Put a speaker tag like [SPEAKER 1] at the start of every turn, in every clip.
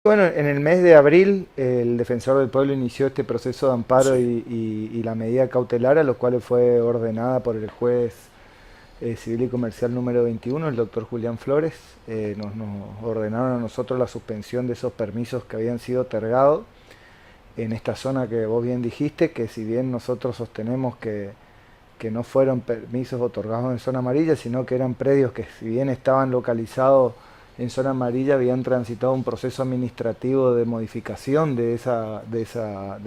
[SPEAKER 1] Bueno, en el mes de abril el Defensor del Pueblo inició este proceso de amparo
[SPEAKER 2] Sí,
[SPEAKER 1] y la medida cautelar, a los cuales fue ordenada por el juez civil y comercial número 21, el doctor Julián Flores. Nos ordenaron a nosotros la suspensión de esos permisos que habían sido otorgados en esta zona que vos bien dijiste, que si bien nosotros sostenemos que no fueron permisos otorgados en zona amarilla, sino que eran predios que si bien estaban localizados en zona amarilla, habían transitado un proceso administrativo de modificación de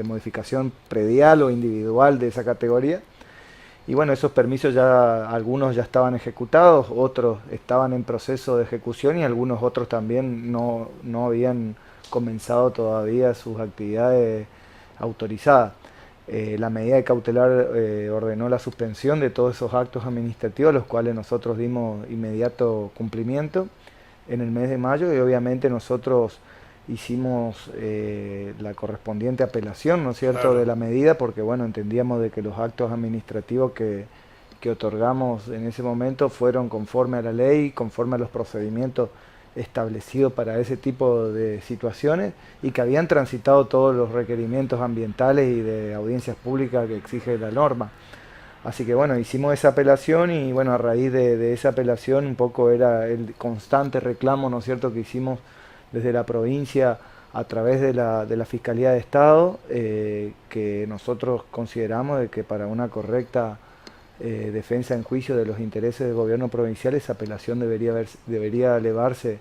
[SPEAKER 1] modificación predial o individual de esa categoría. Y bueno, esos permisos ya, algunos ya estaban ejecutados, otros estaban en proceso de ejecución y algunos otros también no habían comenzado todavía sus actividades autorizadas. La medida de cautelar ordenó la suspensión de todos esos actos administrativos, a los cuales nosotros dimos inmediato cumplimiento en el mes de mayo y obviamente nosotros hicimos la correspondiente apelación, ¿no es cierto?, de
[SPEAKER 2] claro.
[SPEAKER 1] la medida, porque bueno, entendíamos de que los actos administrativos que otorgamos en ese momento fueron conforme a la ley, conforme a los procedimientos establecidos para ese tipo de situaciones y que habían transitado todos los requerimientos ambientales y de audiencias públicas que exige la norma. Así que bueno, hicimos esa apelación y bueno, a raíz de esa apelación un poco era el constante reclamo, ¿no es cierto?, que hicimos desde la provincia a través de la Fiscalía de Estado, que nosotros consideramos de que para una correcta defensa en juicio de los intereses del gobierno provincial, esa apelación debería elevarse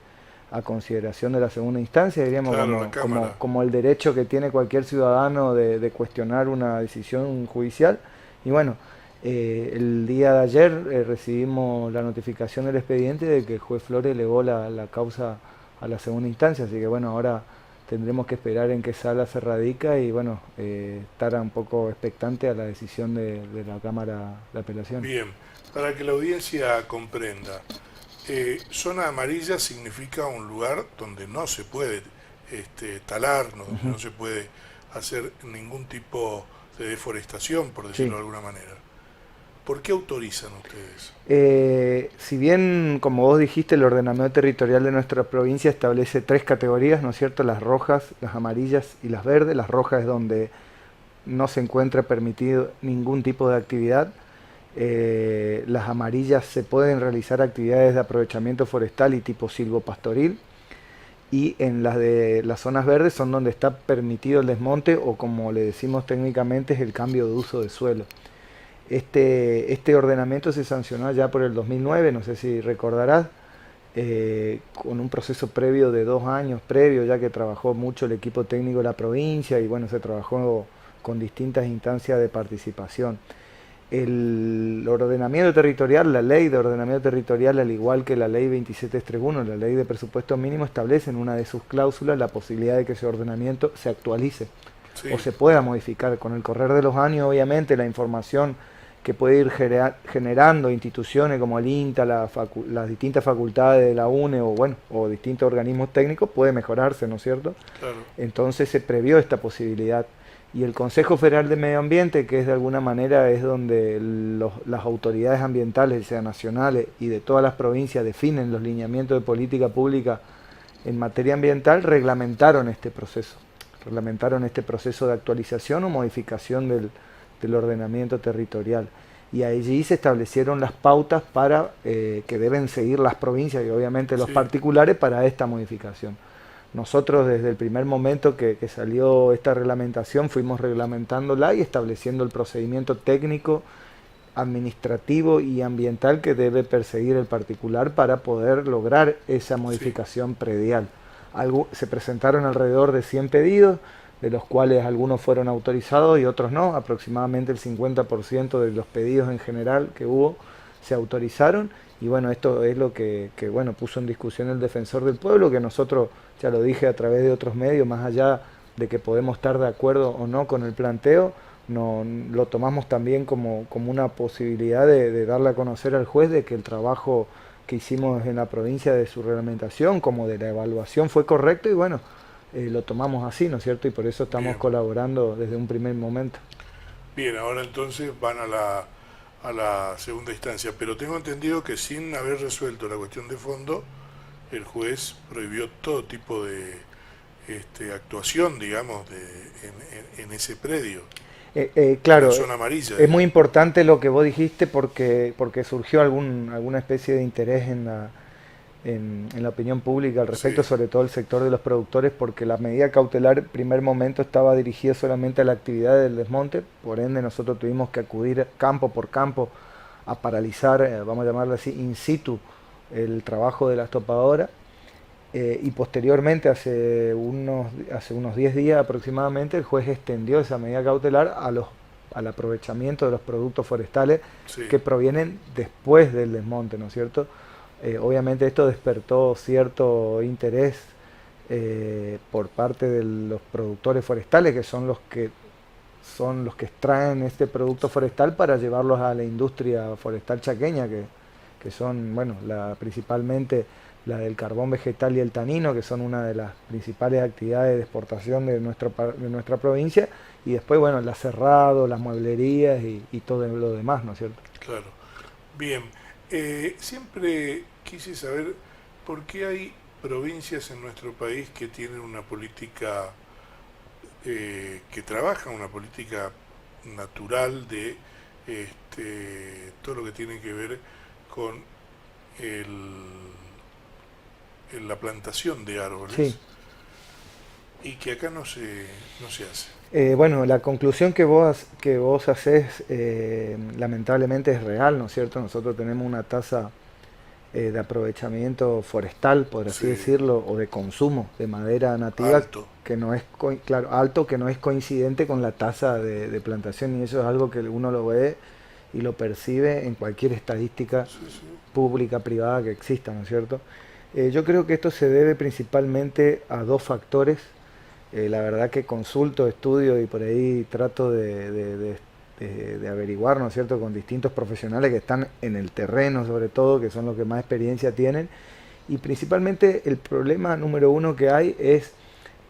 [SPEAKER 1] a consideración de la segunda instancia, diríamos,
[SPEAKER 2] Claro, la Cámara.
[SPEAKER 1] como el derecho que tiene cualquier ciudadano de cuestionar una decisión judicial. Y bueno, el día de ayer recibimos la notificación del expediente de que el juez Flores elevó la causa a la segunda instancia, así que bueno, ahora tendremos que esperar en qué sala se radica y bueno, estar un poco expectante a la decisión de la Cámara de Apelaciones.
[SPEAKER 2] Bien, para que la audiencia comprenda, zona amarilla significa un lugar donde no se puede talar, donde
[SPEAKER 1] Ujú.
[SPEAKER 2] no se puede hacer ningún tipo de deforestación, por decirlo
[SPEAKER 1] Sí.
[SPEAKER 2] de alguna manera. ¿Por qué autorizan ustedes?
[SPEAKER 1] Si bien, como vos dijiste, el ordenamiento territorial de nuestra provincia establece tres categorías, ¿no es cierto? Las rojas, las amarillas y las verdes. Las rojas es donde no se encuentra permitido ningún tipo de actividad. Las amarillas se pueden realizar actividades de aprovechamiento forestal y tipo silvopastoril. Y en las de las zonas verdes son donde está permitido el desmonte o como le decimos técnicamente es el cambio de uso de suelo. Este ordenamiento se sancionó ya por el 2009, no sé si recordarás, con un proceso previo de 2 años previo, ya que trabajó mucho el equipo técnico de la provincia y bueno, se trabajó con distintas instancias de participación. El ordenamiento territorial, la ley de ordenamiento territorial, al igual que la ley 2731, la ley de presupuesto mínimo, establece en una de sus cláusulas la posibilidad de que ese ordenamiento se actualice o
[SPEAKER 2] Sí,
[SPEAKER 1] se pueda modificar. Con el correr de los años, obviamente, la información que puede ir generando instituciones como el INTA, las distintas facultades de la UNE o, bueno, o distintos organismos técnicos puede mejorarse, ¿no es cierto?
[SPEAKER 2] claro,
[SPEAKER 1] Entonces se previó esta posibilidad. Y el Consejo Federal de Medio Ambiente, que es de alguna manera es donde las autoridades ambientales, sean nacionales y de todas las provincias, definen los lineamientos de política pública en materia ambiental, reglamentaron este proceso de actualización o modificación del ordenamiento territorial. Y allí se establecieron las pautas para que deben seguir las provincias y obviamente los
[SPEAKER 2] sí.
[SPEAKER 1] particulares para esta modificación. Nosotros desde el primer momento que salió esta reglamentación fuimos reglamentándola y estableciendo el procedimiento técnico, administrativo y ambiental que debe perseguir el particular para poder lograr esa
[SPEAKER 2] Sí,
[SPEAKER 1] modificación predial. Se presentaron alrededor de 100 pedidos, de los cuales algunos fueron autorizados y otros no. Aproximadamente el 50% de los pedidos en general que hubo se autorizaron. Y bueno, esto es lo bueno, puso en discusión el defensor del pueblo, que nosotros, ya lo dije a través de otros medios, más allá de que podemos estar de acuerdo o no con el planteo, no, lo tomamos también como una posibilidad de darle a conocer al juez de que el trabajo que hicimos en la provincia de su reglamentación como de la evaluación fue correcto y bueno, lo tomamos así, ¿no es cierto? Y por eso estamos
[SPEAKER 2] bien.
[SPEAKER 1] colaborando desde un primer momento.
[SPEAKER 2] Bien, ahora entonces van a la segunda instancia, pero tengo entendido que sin haber resuelto la cuestión de fondo, el juez prohibió todo tipo actuación, digamos, en ese predio, en la
[SPEAKER 1] Claro,
[SPEAKER 2] zona amarilla,
[SPEAKER 1] es muy
[SPEAKER 2] digamos.
[SPEAKER 1] importante lo que vos dijiste porque surgió alguna especie de interés en la opinión pública al respecto,
[SPEAKER 2] Sí,
[SPEAKER 1] sobre todo el sector de los productores, porque la medida cautelar en primer momento estaba dirigida solamente a la actividad del desmonte, por ende nosotros tuvimos que acudir campo por campo a paralizar, vamos a llamarlo así, in situ el trabajo de las topadoras. Y posteriormente, hace unos 10 días aproximadamente, el juez extendió esa medida cautelar al aprovechamiento de los productos forestales
[SPEAKER 2] sí,
[SPEAKER 1] que provienen después del desmonte, ¿no es cierto? Obviamente esto despertó cierto interés por parte de los productores forestales, que son los que extraen este producto
[SPEAKER 2] sí,
[SPEAKER 1] forestal para llevarlos a la industria forestal chaqueña, que son, bueno, principalmente la del carbón vegetal y el tanino, que son una de las principales actividades de exportación de nuestra provincia, y después, bueno, el aserrado, las mueblerías y todo lo demás, ¿no es cierto?
[SPEAKER 2] claro. Bien, siempre quise saber por qué hay provincias en nuestro país que tienen una política, que trabajan una política natural de todo lo que tiene que ver con el, la plantación de
[SPEAKER 1] Sí.
[SPEAKER 2] árboles y que acá no se hace.
[SPEAKER 1] Bueno, la conclusión que vos haces lamentablemente es real, ¿no es cierto? Nosotros tenemos una tasa de aprovechamiento forestal, por así
[SPEAKER 2] Sí,
[SPEAKER 1] decirlo, o de consumo de madera nativa
[SPEAKER 2] alto,
[SPEAKER 1] que no es, claro, alto, que no es coincidente con la tasa de plantación, y eso es algo que uno lo ve y lo percibe en cualquier estadística
[SPEAKER 2] sí, sí,
[SPEAKER 1] pública, privada que exista, ¿no es cierto? Yo creo que esto se debe principalmente a dos factores. La verdad que consulto, estudio y por ahí trato de averiguar, ¿no es cierto?, con distintos profesionales que están en el terreno, sobre todo, que son los que más experiencia tienen. Y principalmente el problema número uno que hay es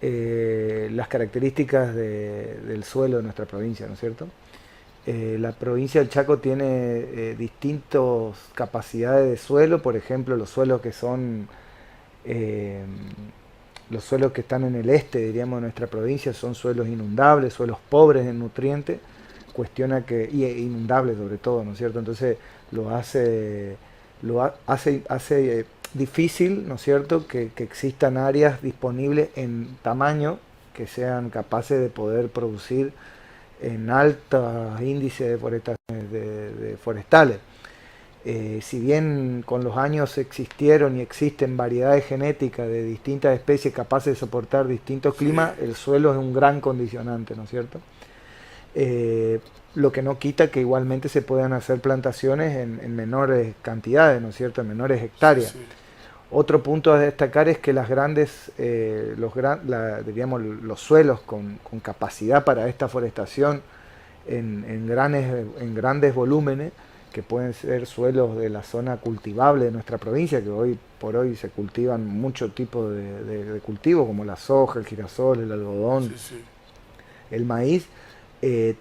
[SPEAKER 1] las características del suelo de nuestra provincia, ¿no es cierto? La provincia del Chaco tiene distintas capacidades de suelo, por ejemplo, eh, los suelos que están en el este, diríamos, de nuestra provincia son suelos inundables, suelos pobres en nutrientes, y inundables sobre todo, ¿no es cierto? Entonces lo hace, hace difícil, ¿no es cierto?, que existan áreas disponibles en tamaño que sean capaces de poder producir en altos índices de forestaciones de forestales. Si bien con los años existieron y existen variedades genéticas de distintas especies capaces de soportar distintos
[SPEAKER 2] sí,
[SPEAKER 1] climas, el suelo es un gran condicionante, ¿no es cierto? Eh, lo que no quita que igualmente se puedan hacer plantaciones en menores cantidades, ¿no es cierto?, en menores
[SPEAKER 2] sí,
[SPEAKER 1] hectáreas.
[SPEAKER 2] sí,
[SPEAKER 1] Otro punto a destacar es que diríamos, los suelos con capacidad para esta forestación en grandes volúmenes, que pueden ser suelos de la zona cultivable de nuestra provincia, que hoy por hoy se cultivan muchos tipos de cultivos, como la soja, el girasol, el algodón,
[SPEAKER 2] sí, sí,
[SPEAKER 1] el maíz. eh,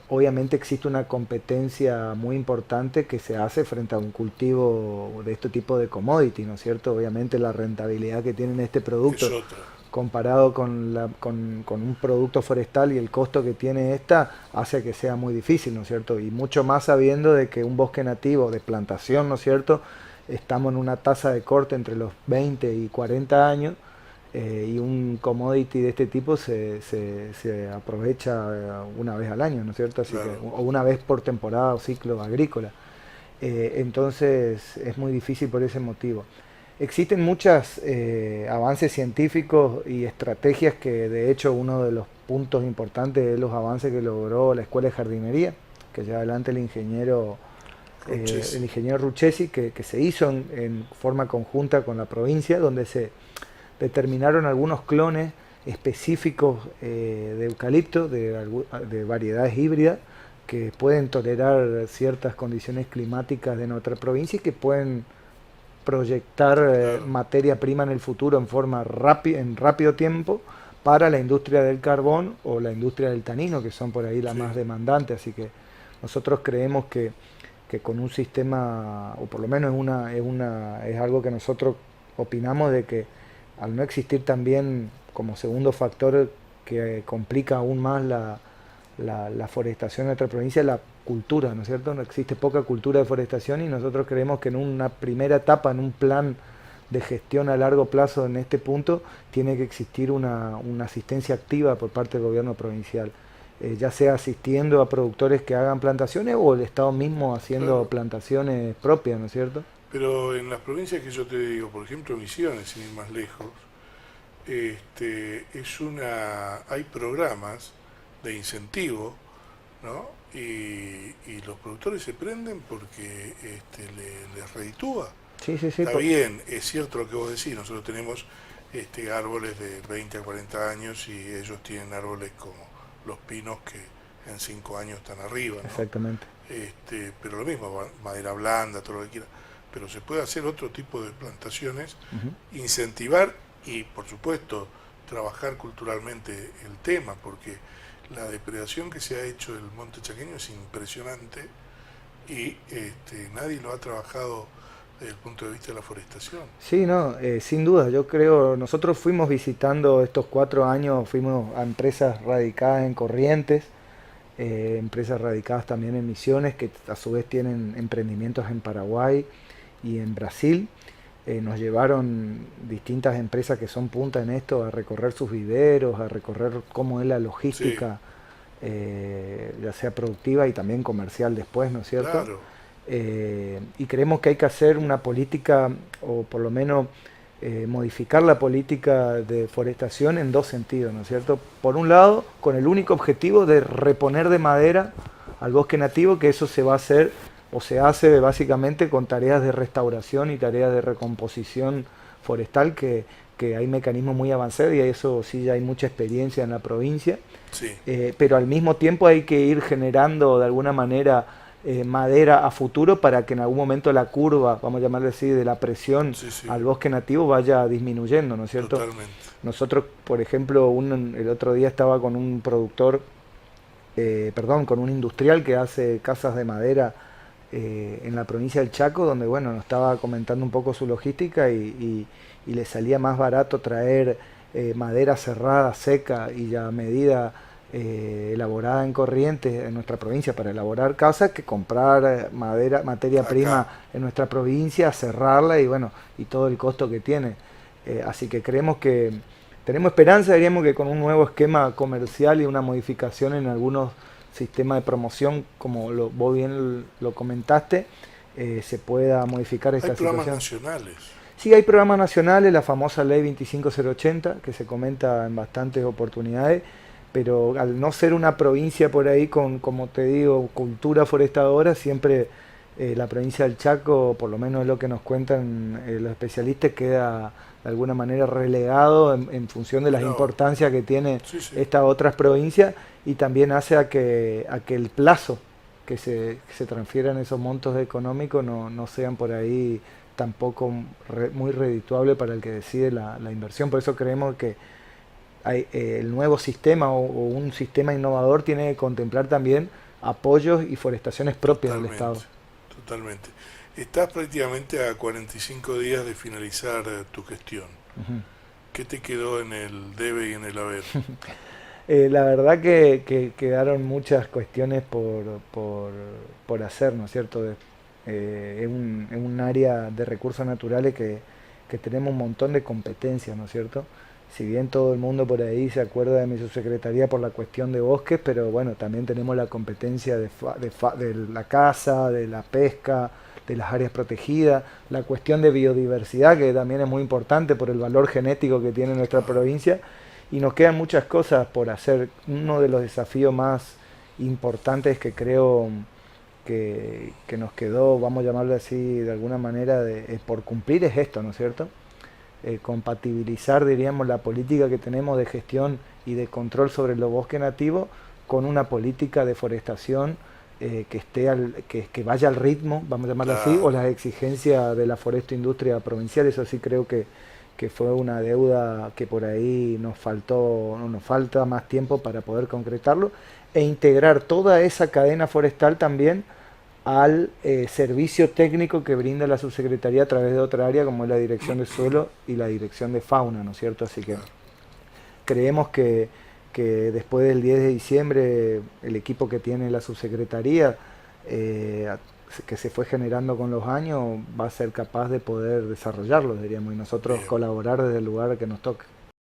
[SPEAKER 1] Obviamente existe una competencia muy importante que se hace frente a un cultivo de este tipo de commodity, ¿no es cierto? Obviamente la rentabilidad que tiene este
[SPEAKER 2] es
[SPEAKER 1] producto
[SPEAKER 2] otra,
[SPEAKER 1] comparado con un producto forestal y el costo que tiene esta hace que sea muy difícil, ¿no es cierto? Y mucho más sabiendo de que un bosque nativo de plantación, ¿no es cierto?, estamos en una tasa de corte entre los 20 y 40 años, y un commodity de este tipo se aprovecha una vez al año, ¿no es cierto? Así que,
[SPEAKER 2] claro.
[SPEAKER 1] o una vez por temporada o ciclo agrícola. Entonces es muy difícil por ese motivo. Existen muchos avances científicos y estrategias que de hecho uno de los puntos importantes es los avances que logró la Escuela de Jardinería, que lleva adelante el
[SPEAKER 2] Ruchesi,
[SPEAKER 1] ingeniero Ruchesi, que se hizo en forma conjunta con la provincia, donde se determinaron algunos clones específicos de eucalipto, de variedades híbridas, que pueden tolerar ciertas condiciones climáticas de nuestra provincia y que pueden proyectar
[SPEAKER 2] claro,
[SPEAKER 1] materia prima en el futuro en rápido tiempo para la industria del carbón o la industria del tanino, que son por ahí las
[SPEAKER 2] sí,
[SPEAKER 1] más demandantes. Así que nosotros creemos que con un sistema, o por lo menos es algo que nosotros opinamos de que al no existir también como segundo factor que complica aún más la forestación en nuestra provincia, la cultura, ¿no es cierto? No existe poca cultura de forestación y nosotros creemos que en una primera etapa, en un plan de gestión a largo plazo en este punto, tiene que existir una asistencia activa por parte del gobierno provincial, ya sea asistiendo a productores que hagan plantaciones o el Estado mismo haciendo
[SPEAKER 2] Claro.
[SPEAKER 1] plantaciones propias, ¿no es cierto?
[SPEAKER 2] Pero en las provincias que yo te digo, por ejemplo Misiones, sin ir más lejos, hay programas de incentivo, ¿no? Y los productores se prenden porque les reditúa.
[SPEAKER 1] Sí, sí, sí.
[SPEAKER 2] Está bien, es cierto lo que vos decís, nosotros tenemos árboles de 20 a 40 años y ellos tienen árboles como los pinos que en 5 años están arriba, ¿no?
[SPEAKER 1] Exactamente.
[SPEAKER 2] Pero lo mismo, madera blanda, todo lo que quiera. Pero se puede hacer otro tipo de plantaciones,
[SPEAKER 1] Ujú.
[SPEAKER 2] incentivar y, por supuesto, trabajar culturalmente el tema, porque la depredación que se ha hecho del monte chaqueño es impresionante y nadie lo ha trabajado desde el punto de vista de la forestación.
[SPEAKER 1] Sí, no, sin duda, yo creo, nosotros fuimos visitando estos 4 años, fuimos a empresas radicadas en Corrientes, empresas radicadas también en Misiones, que a su vez tienen emprendimientos en Paraguay y en Brasil. Nos llevaron distintas empresas que son punta en esto a recorrer sus viveros, a recorrer cómo es la
[SPEAKER 2] Sí,
[SPEAKER 1] logística, ya sea productiva y también comercial después, ¿no es cierto?
[SPEAKER 2] claro,
[SPEAKER 1] Y creemos que hay que hacer una política, o por lo menos modificar la política de forestación en dos sentidos, ¿no es cierto? Por un lado, con el único objetivo de reponer de madera al bosque nativo, que eso se va a hacer o se hace básicamente con tareas de restauración y tareas de recomposición forestal, que hay mecanismos muy avanzados y eso sí ya hay mucha experiencia en la provincia,
[SPEAKER 2] sí,
[SPEAKER 1] pero al mismo tiempo hay que ir generando de alguna manera madera a futuro para que en algún momento la curva, vamos a llamarle así, de la presión
[SPEAKER 2] sí, sí,
[SPEAKER 1] al bosque nativo vaya disminuyendo, ¿no es cierto?
[SPEAKER 2] totalmente.
[SPEAKER 1] Nosotros, por ejemplo, el otro día estaba con un productor, perdón, con un industrial que hace casas de madera en la provincia del Chaco, donde, bueno, nos estaba comentando un poco su logística y le salía más barato traer madera cerrada, seca y ya a medida elaborada en Corrientes, en nuestra provincia, para elaborar casas, que comprar materia
[SPEAKER 2] Acá,
[SPEAKER 1] prima en nuestra provincia, cerrarla y bueno, y todo el costo que tiene. Así que creemos que tenemos esperanza, diríamos que con un nuevo esquema comercial y una modificación en algunos sistemas de promoción, como vos bien lo comentaste, se pueda modificar
[SPEAKER 2] hay
[SPEAKER 1] esta
[SPEAKER 2] programas
[SPEAKER 1] situación.
[SPEAKER 2] nacionales.
[SPEAKER 1] Sí, hay programas nacionales, la famosa ley 25080, que se comenta en bastantes oportunidades, pero al no ser una provincia por ahí con, como te digo, cultura forestadora, siempre la provincia del Chaco, por lo menos es lo que nos cuentan los especialistas, queda de alguna manera relegado en función de las
[SPEAKER 2] Mirá vos,
[SPEAKER 1] importancias que tiene
[SPEAKER 2] sí, sí,
[SPEAKER 1] estas otras provincias y también hace a que el plazo que se transfieran esos montos económicos no sean por ahí tampoco muy redituable para el que decide la inversión. Por eso creemos que el nuevo sistema o un sistema innovador tiene que contemplar también apoyos y forestaciones propias del
[SPEAKER 2] totalmente,
[SPEAKER 1] Estado.
[SPEAKER 2] totalmente. Estás prácticamente a 45 días de finalizar tu gestión.
[SPEAKER 1] Ujú.
[SPEAKER 2] ¿Qué te quedó en el debe y en el haber?
[SPEAKER 1] La verdad que quedaron muchas cuestiones por hacer, ¿no es cierto? Es un área de recursos naturales que tenemos un montón de competencias, ¿no es cierto? Si bien todo el mundo por ahí se acuerda de mi subsecretaría por la cuestión de bosques, pero bueno, también tenemos la competencia de la caza, de la pesca, de las áreas protegidas, la cuestión de biodiversidad, que también es muy importante por el valor genético que tiene nuestra
[SPEAKER 2] Claro.
[SPEAKER 1] provincia, y nos quedan muchas cosas por hacer. Uno de los desafíos más importantes que creo que nos quedó, vamos a llamarlo así de alguna manera, por cumplir es esto, ¿no es cierto? Compatibilizar, diríamos, la política que tenemos de gestión y de control sobre los bosques nativos con una política de forestación que vaya al ritmo, vamos a llamarlo así, o
[SPEAKER 2] Claro,
[SPEAKER 1] las exigencias de la foresto industria provincial. Eso sí creo que fue una deuda que por ahí nos faltó, no nos falta más tiempo para poder concretarlo, e integrar toda esa cadena forestal también al servicio técnico que brinda la subsecretaría a través de otra área como es la dirección de suelo y la dirección de fauna, ¿no es cierto? Así que creemos que después del 10 de diciembre el equipo que tiene la subsecretaría, que se fue generando con los años, va a ser capaz de poder desarrollarlo, diríamos, y nosotros
[SPEAKER 2] Bien.
[SPEAKER 1] colaborar desde el lugar que nos toque.